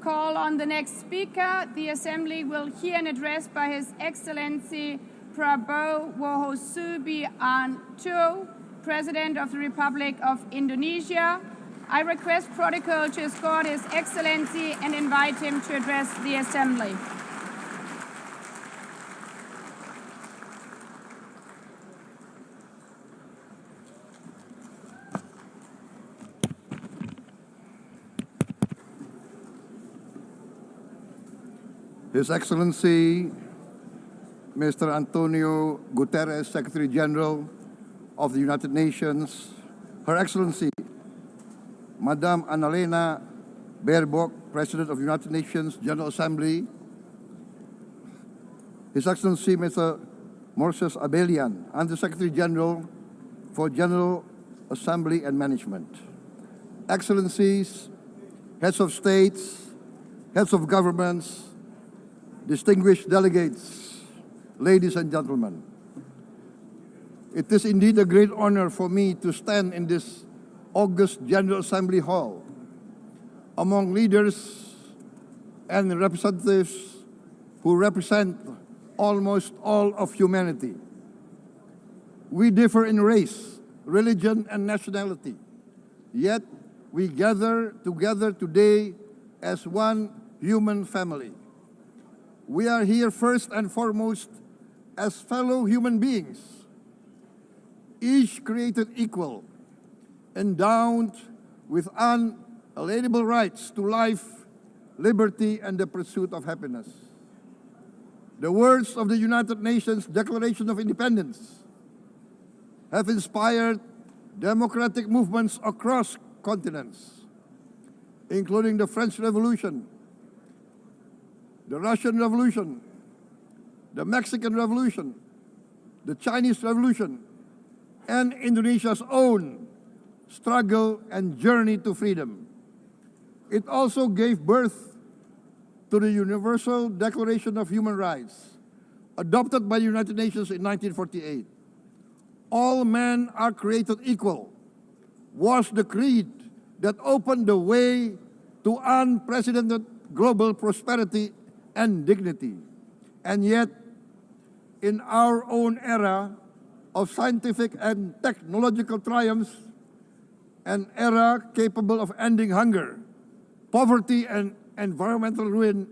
call on the next speaker. The Assembly will hear an address by His Excellency Prabowo Subianto, President of the Republic of Indonesia. I request protocol to escort His Excellency and invite him to address the Assembly. His Excellency, Mr. Antonio Guterres, Secretary General of the United Nations, Her Excellency, Madame Annalena Baerbock, President of the United Nations General Assembly, His Excellency, Mr. Moses Abelian, Under-Secretary General for General Assembly and Management, Excellencies, Heads of States, Heads of Governments, distinguished delegates, ladies and gentlemen. It is indeed a great honor for me to stand in this august General Assembly Hall among leaders and representatives who represent almost all of humanity. We differ in race, religion, and nationality, yet we gather together today as one human family. We are here first and foremost as fellow human beings, each created equal, endowed with unalienable rights to life, liberty, and the pursuit of happiness. The words of the United Nations Declaration of Independence have inspired democratic movements across continents, including the French Revolution, the Russian Revolution, the Mexican Revolution, the Chinese Revolution, and Indonesia's own struggle and journey to freedom. It also gave birth to the Universal Declaration of Human Rights, adopted by the United Nations in 1948. All men are created equal was the creed that opened the way to unprecedented global prosperity and dignity. And yet, in our own era of scientific and technological triumphs, an era capable of ending hunger, poverty, and environmental ruin,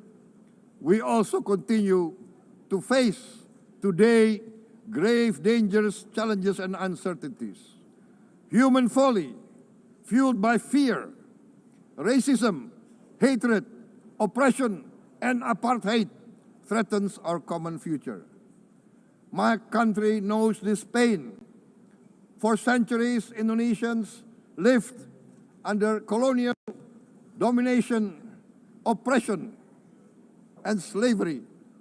we also continue to face today grave dangers, challenges, and uncertainties. Human folly, fueled by fear, racism, hatred, oppression, and apartheid, threatens our common future. My country knows this pain. For centuries, Indonesians lived under colonial domination, oppression, and slavery.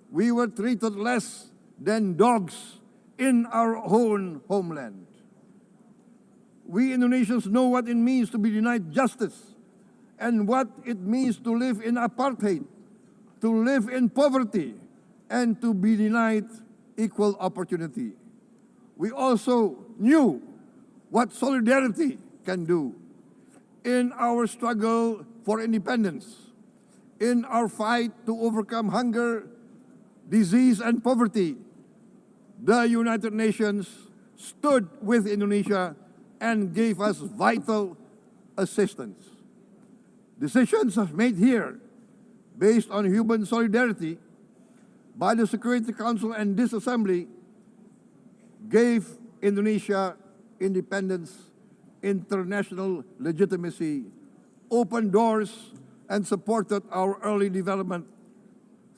We were treated less than dogs in our own homeland. We Indonesians know what it means to be denied justice and what it means to live in apartheid, to live in poverty, and to be denied equal opportunity. We also knew what solidarity can do in our struggle for independence, in our fight to overcome hunger, disease, and poverty. The United Nations stood with Indonesia and gave us vital assistance. Decisions made here based on human solidarity by the Security Council and this Assembly gave Indonesia independence, international legitimacy, opened doors, and supported our early development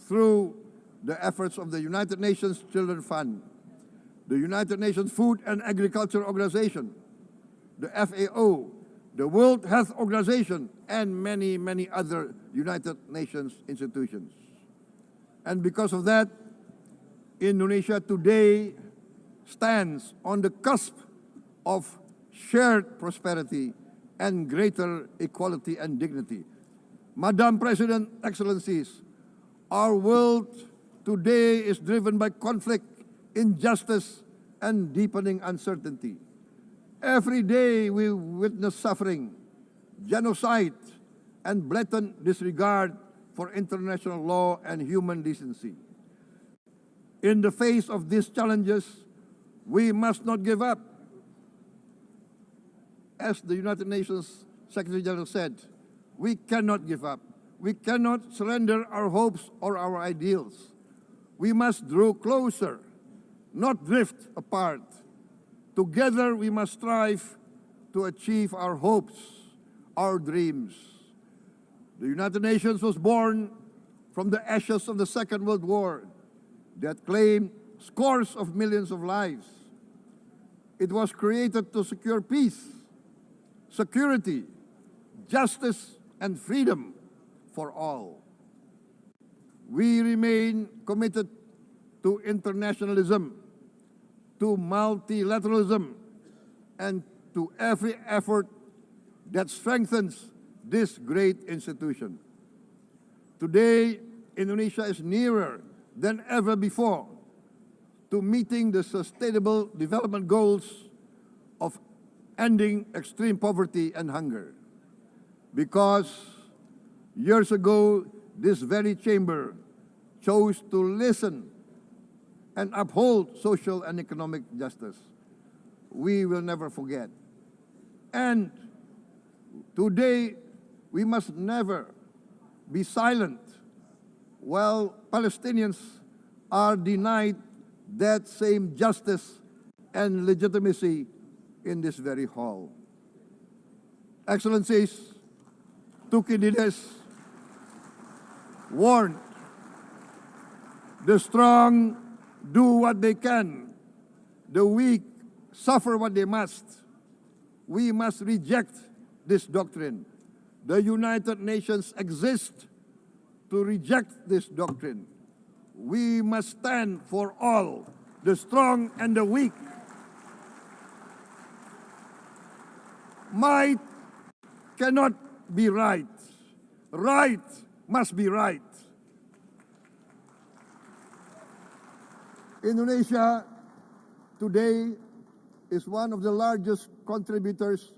through the efforts of the United Nations Children's Fund, the United Nations Food and Agriculture Organization, the FAO, the World Health Organization, and many, many other United Nations institutions. And because of that, Indonesia today stands on the cusp of shared prosperity and greater equality and dignity. Madam President, Excellencies, our world today is driven by conflict, injustice, and deepening uncertainty. Every day we witness suffering, genocide, and blatant disregard for international law and human decency. In the face of these challenges, we must not give up. As the United Nations Secretary General said, we cannot give up. We cannot surrender our hopes or our ideals. We must draw closer, not drift apart. Together we must strive to achieve our hopes, our dreams. The United Nations was born from the ashes of the Second World War that claimed scores of millions of lives. It was created to secure peace, security, justice, and freedom for all. We remain committed to internationalism, to multilateralism, and to every effort that strengthens this great institution. Today, Indonesia is nearer than ever before to meeting the Sustainable Development Goals of ending extreme poverty and hunger. Because years ago, this very chamber chose to listen and uphold social and economic justice. We will never forget. And today, we must never be silent while Palestinians are denied that same justice and legitimacy in this very hall. Excellencies, Thucydides warned, the strong do what they can, the weak suffer what they must. We must reject this doctrine. The United Nations exist to reject this doctrine. We must stand for all, the strong and the weak. Might cannot be right. Right must be right. Indonesia today is one of the largest contributors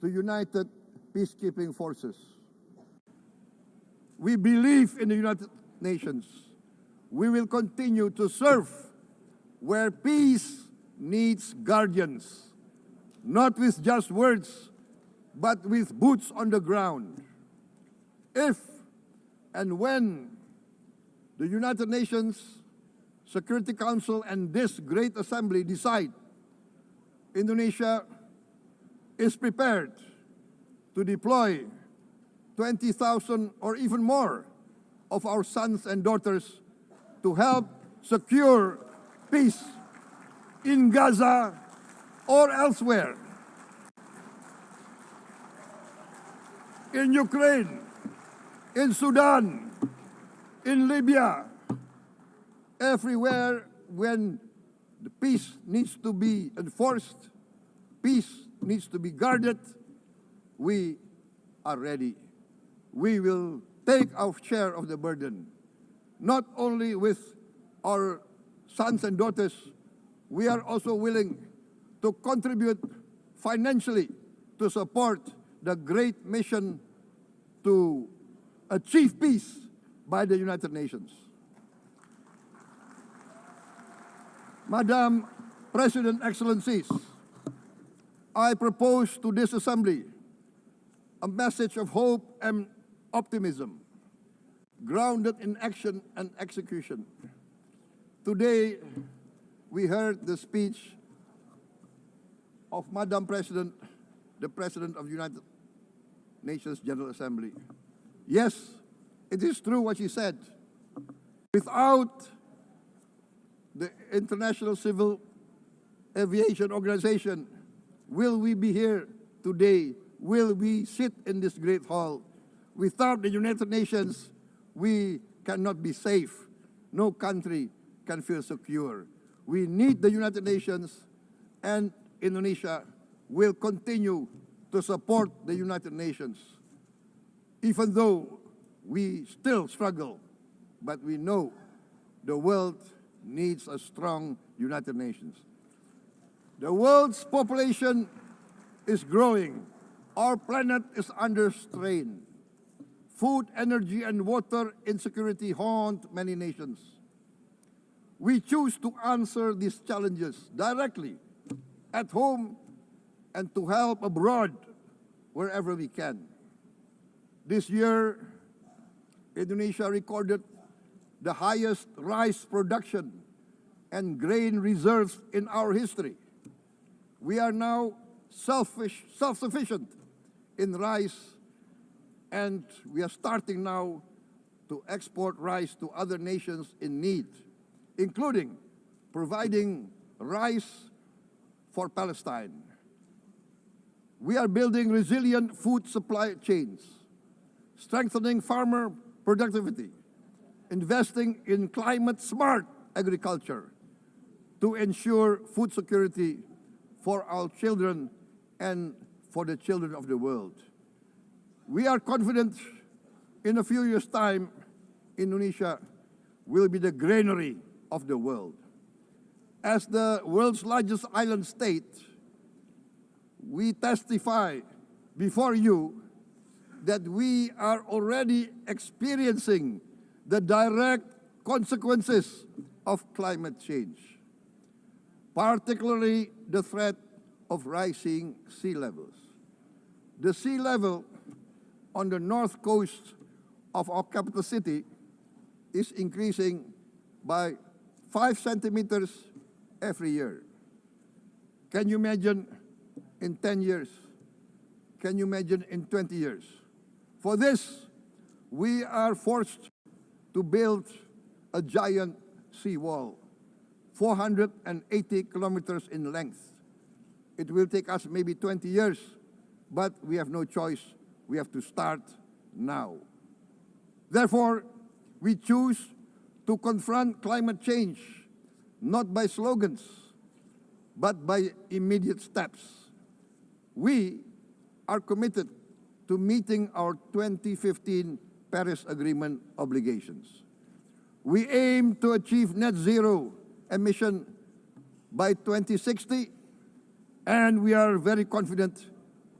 to United Peacekeeping Forces. We believe in the United Nations. We will continue to serve where peace needs guardians, not with just words, but with boots on the ground. If and when the United Nations Security Council and this great assembly decide Indonesia is prepared to deploy 20,000 or even more of our sons and daughters to help secure peace in Gaza or elsewhere, in Ukraine, in Sudan, in Libya, everywhere when the peace needs to be enforced, peace needs to be guarded, we are ready. We will take our share of the burden, not only with our sons and daughters, we are also willing to contribute financially to support the great mission to achieve peace by the United Nations. Madam President, Excellencies, I propose to this Assembly a message of hope and optimism, grounded in action and execution. Today, we heard the speech of Madam President, the President of the United Nations General Assembly. Yes, it is true what she said. Without the International Civil Aviation Organization, will we be here today? Will we sit in this great hall? Without the United Nations, we cannot be safe. No country can feel secure. We need the United Nations, and Indonesia will continue to support the United Nations, even though we still struggle, but we know the world needs a strong United Nations. The world's population is growing. Our planet is under strain. food, energy, and water insecurity haunt many nations. We choose to answer these challenges directly at home and to help abroad wherever we can. This year, Indonesia recorded the highest rice production and grain reserves in our history. We are now self-sufficient in rice, and we are starting now to export rice to other nations in need, including providing rice for Palestine. We are building resilient food supply chains, strengthening farmer productivity, investing in climate-smart agriculture to ensure food security for our children and for the children of the world. We are confident in a few years' time, Indonesia will be the granary of the world. As the world's largest island state, we testify before you that we are already experiencing the direct consequences of climate change, particularly the threat of rising sea levels. The sea level on the north coast of our capital city is increasing by 5 centimeters every year. Can you imagine in 10 years? Can you imagine in 20 years? For this, we are forced to build a giant seawall, 480 kilometers in length. It will take us maybe 20 years, but we have no choice. We have to start now. Therefore, we choose to confront climate change, not by slogans, but by immediate steps. We are committed to meeting our 2015 Paris Agreement obligations. We aim to achieve net zero emission by 2060, and we are very confident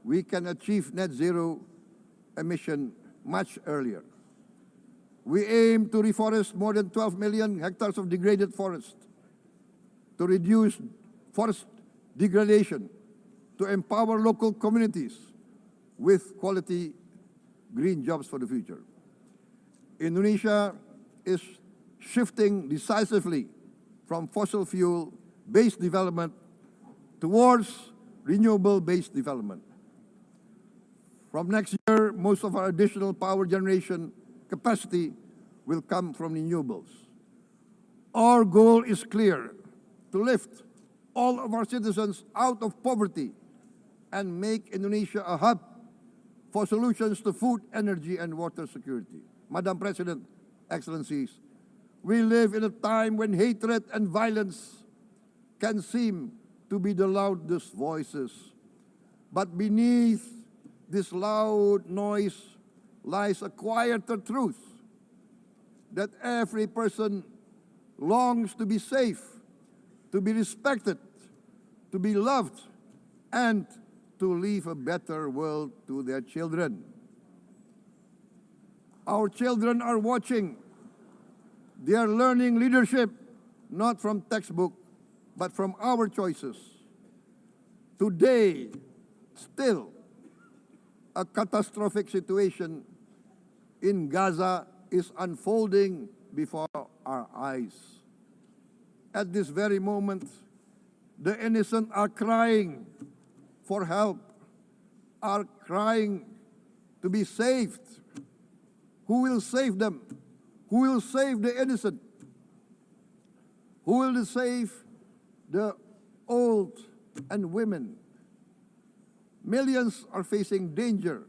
we can achieve net zero emission much earlier. We aim to reforest more than 12 million hectares of degraded forest, to reduce forest degradation, to empower local communities with quality green jobs for the future. Indonesia is shifting decisively from fossil fuel-based development towards renewable-based development. From next year, most of our additional power generation capacity will come from renewables. Our goal is clear: to lift all of our citizens out of poverty and make Indonesia a hub for solutions to food, energy, and water security. Madam President, Excellencies, we live in a time when hatred and violence can seem to be the loudest voices. But beneath this loud noise lies a quieter truth, that every person longs to be safe, to be respected, to be loved, and to leave a better world to their children. Our children are watching. They are learning leadership, not from textbook, but from our choices. Today, still, a catastrophic situation in Gaza is unfolding before our eyes. At this very moment, the innocent are crying for help, are crying to be saved. Who will save them? Who will save the innocent? Who will save the old and women? Millions are facing danger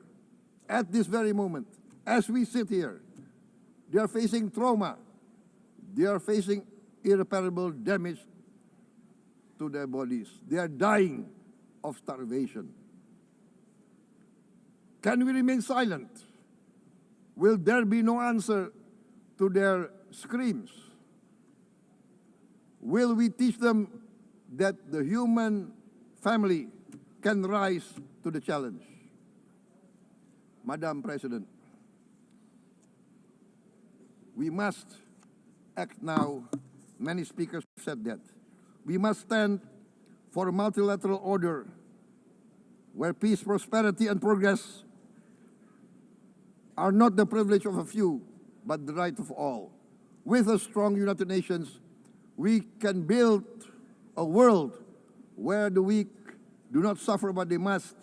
at this very moment. As we sit here, they are facing trauma. They are facing irreparable damage to their bodies. They are dying of starvation. Can we remain silent? Will there be no answer to their screams? Will we teach them that the human family can rise to the challenge? Madam President, We must act now. Many speakers said that. We must stand for a multilateral order where peace, prosperity, and progress are not the privilege of a few, but the right of all. With a strong United Nations, we can build a world where the weak do not suffer what they must,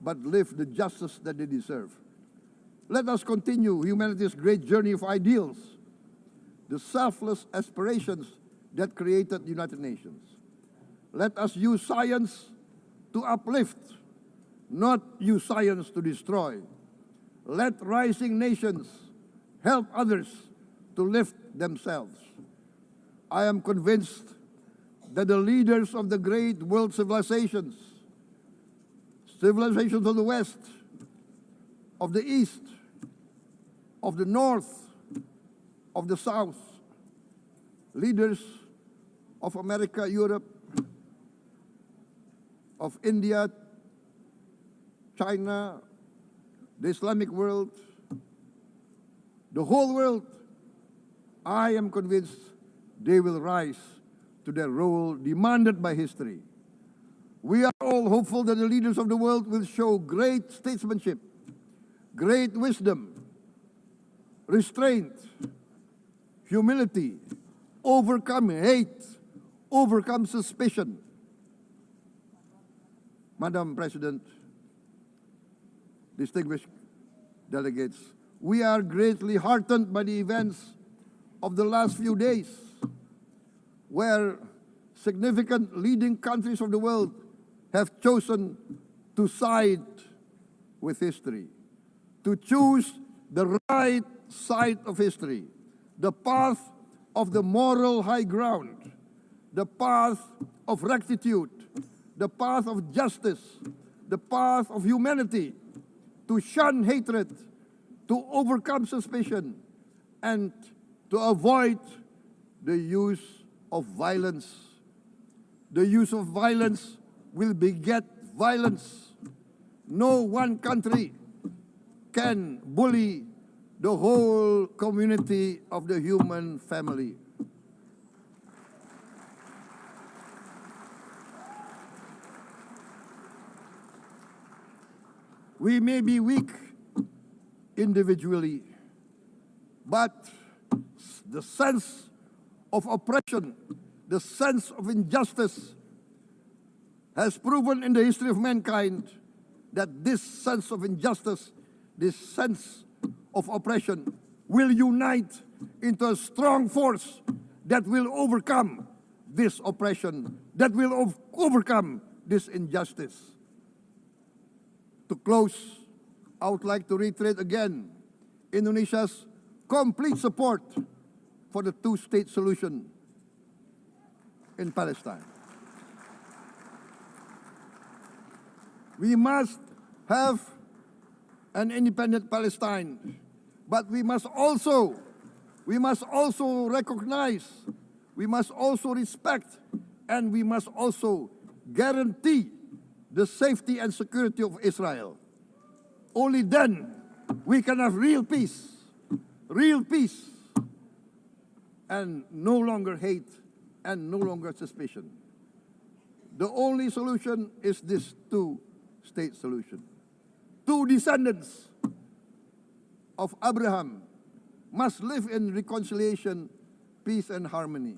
but live the justice that they deserve. Let us continue humanity's great journey of ideals, the selfless aspirations that created the United Nations. Let us use science to uplift, not use science to destroy. Let rising nations help others to lift themselves. I am convinced that the leaders of the great world civilizations of the West, of the East, of the North, of the South, leaders of America, Europe, of India, China, the Islamic world, the whole world, I am convinced they will rise to their role demanded by history. We are all hopeful that the leaders of the world will show great statesmanship, great wisdom, restraint, humility, overcome hate, overcome suspicion. Madam President, distinguished delegates, we are greatly heartened by the events of the last few days, where significant leading countries of the world have chosen to side with history, to choose the right side of history, the path of the moral high ground, the path of rectitude, the path of justice, the path of humanity, to shun hatred, to overcome suspicion, and to avoid the use of violence. The use of violence will beget violence. No one country can bully the whole community of the human family. We may be weak individually, but the sense of oppression, the sense of injustice has proven in the history of mankind that this sense of injustice, this sense of oppression will unite into a strong force that will overcome this oppression, that will overcome this injustice. To close, I would like to reiterate again Indonesia's complete support for the two-state solution in Palestine. We must have an independent Palestine, but we must also recognize, we must also respect, and we must also guarantee the safety and security of Israel. Only then we can have real peace, and no longer hate and no longer suspicion. The only solution is this two-state solution. Two descendants of Abraham must live in reconciliation, peace, and harmony.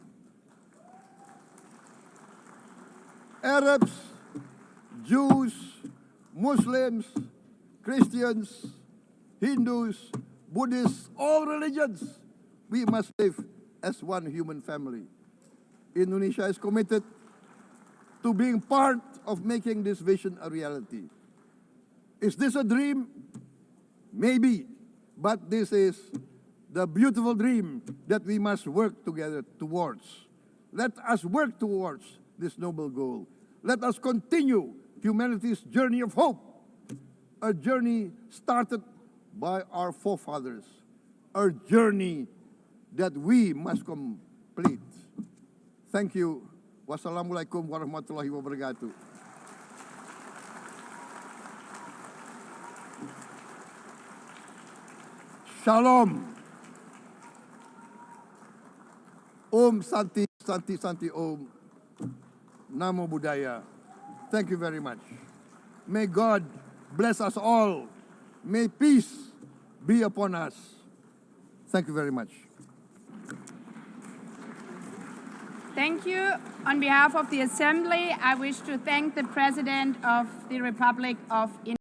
Arabs, Jews, Muslims, Christians, Hindus, Buddhists, all religions, we must live as one human family. Indonesia is committed to being part of making this vision a reality. Is this a dream? Maybe, but this is the beautiful dream that we must work together towards. Let us work towards this noble goal. Let us continue humanity's journey of hope, a journey started by our forefathers, a journey that we must complete. Thank you. Wassalamualaikum warahmatullahi wabarakatuh. Shalom. Om Santi, Santi, Santi Om. Namo Buddhaya. Thank you very much. May God bless us all. May peace be upon us. Thank you very much. Thank you. On behalf of the Assembly, I wish to thank the President of the Republic of India.